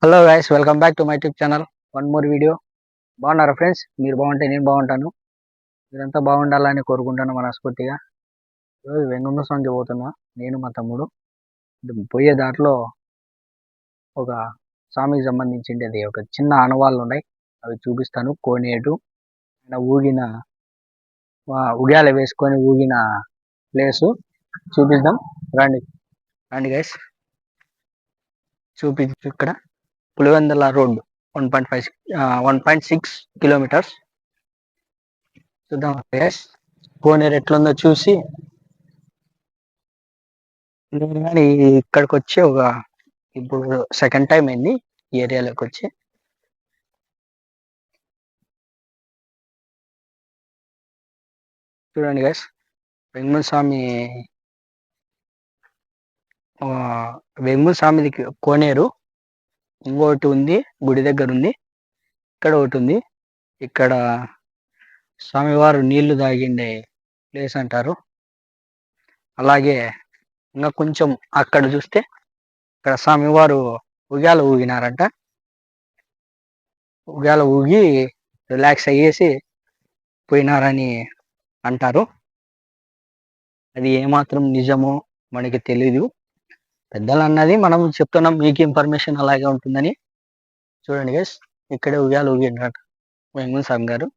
Hello guys, welcome back to my YouTube channel. One more video. బాగున్నారా friends? మీరు బాగుంటే నేను బాగుంటాను. మీరంతా బాగుండాలని కోరుకుంటాను మనస్ఫూర్తిగా. ఈరోజు వెంగమ్మ స్వామికి పోతున్నా, నేను మా తమ్ముడు. పోయే దాంట్లో ఒక స్వామికి సంబంధించింది ఒక చిన్న ఆనవాళ్ళు ఉన్నాయి, అవి చూపిస్తాను. కోనేటు ఊగిన ఉగాల వేసుకొని ఊగిన ప్లేసు చూపిద్దాం. రండి రండి గైస్, చూపించు. ఇక్కడ పులివెందుల రోడ్ 1.6 కిలోమీటర్స్. చూద్దాం గైస్, కోనేరు ఎట్లుందో చూసి. నేను కానీ ఇక్కడికి వచ్చి ఇప్పుడు సెకండ్ టైం అయింది ఈ ఏరియాలోకి వచ్చి. చూడండి గైస్, వెంగళ స్వామి వెంగళ స్వామిది కోనేరు ఇంకోటి ఉంది, గుడి దగ్గర ఉంది. ఇక్కడ ఒకటి ఉంది. ఇక్కడ స్వామివారు నీళ్లు తాగిండే ప్లేస్ అంటారు. అలాగే ఇంకా కొంచెం అక్కడ చూస్తే ఇక్కడ స్వామివారు ఉయ్యాల ఊగినారంట. ఉయ్యాల ఊగి రిలాక్స్ అయ్యేసి పోయినారని అంటారు. అది ఏమాత్రం నిజమో మనకి తెలీదు. పెద్దలు అన్నది మనం చెప్తున్నాం, మీకు ఇన్ఫర్మేషన్ అలాగే ఉంటుందని. చూడండి గైస్, ఇక్కడే ఉయ్యాల ఊగినారట వెంగళ స్వామి గారు.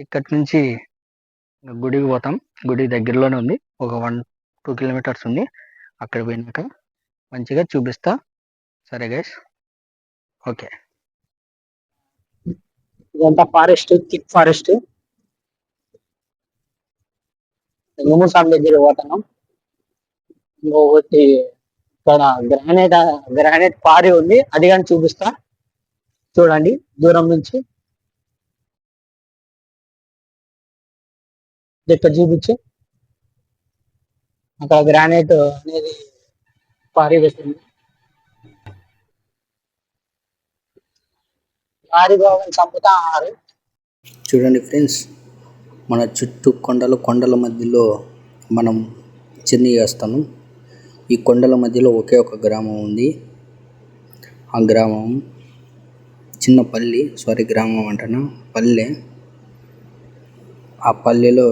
ఇక్కడి నుంచి గుడికి పోతాం. గుడి దగ్గరలోనే ఉంది, ఒక 1-2 కిలోమీటర్స్ ఉంది. అక్కడ పోయినాక మంచిగా చూపిస్తా. సరే గైస్, ఓకే. ఇదంతా ఫారెస్ట్, థిక్ ఫారెస్ట్. స్వామి దగ్గర పోతున్నాం. ఇంకొకటి ఇక్కడ గ్రానైట్ పారి ఉంది, అది కానీ చూపిస్తా. చూడండి దూరం నుంచి. ఇక్కడ చూపించు, అక్కడ గ్రానైట్ అనేది పారి పెట్టింది. పారి బాగా చంపుతారు. చూడండి ఫ్రెండ్స్, మన చుట్టూ కొండల మధ్యలో మనం జర్నీ చేస్తాము. ఈ కొండల మధ్యలో ఒకే ఒక గ్రామం ఉంది. ఆ గ్రామం చిన్న గ్రామం అంటాను, పల్లె. ఆ పల్లెలో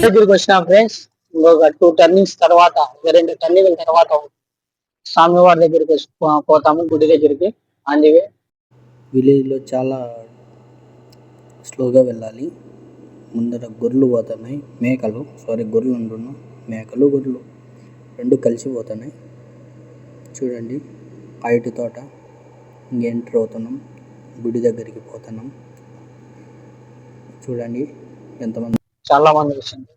దగ్గరికి వచ్చినాం ఫ్రెండ్స్. ఇంకొక 2 టర్నింగ్స్ తర్వాత, 2 టర్నింగ్ల తర్వాత స్వామివారి దగ్గరికి పోతాము, గుడి దగ్గరికి. అందువే విలేజ్లో చాలా స్లోగా వెళ్ళాలి. ముందర గొర్రెలు పోతున్నాయి, గొర్రెలు అంటున్నా, గొర్రెలు రెండు కలిసి పోతున్నాయి. చూడండి, అరటి తోట. ఎంటర్ అవుతున్నాం, గుడి దగ్గరికి పోతున్నాం. చూడండి ఎంతమంది, చాలా మంది వచ్చింది.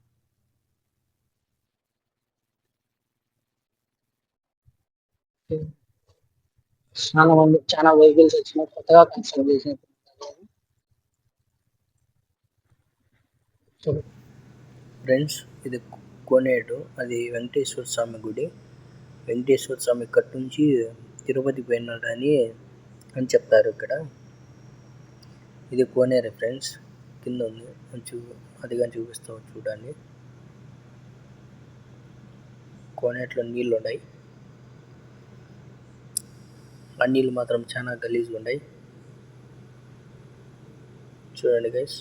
చాలా వెహికల్స్ వచ్చినాయి, కొత్తగా కన్స్ట్రక్ట్ చేసిన. ఫ్రెండ్స్, ఇది కోనేరు, అది వెంకటేశ్వర స్వామి గుడి. వెంకటేశ్వర స్వామి ఇక్కడి నుంచి తిరుపతి పోయినాడని చెప్తారు ఇక్కడ. ఇది కోనేరు ఫ్రెండ్స్, కింద ఉంది. అది కానీ చూపిస్తాం, చూడండి. కోనేరులో నీళ్ళు ఉన్నాయి. ఆ నీళ్ళు మాత్రం చాలా గలీజ్గా ఉన్నాయి. చూడండి గైస్,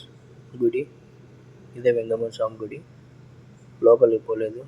గుడి ఇదే వెంగమ్మ స్వామి గుడి. లోపలికి పోలేదు,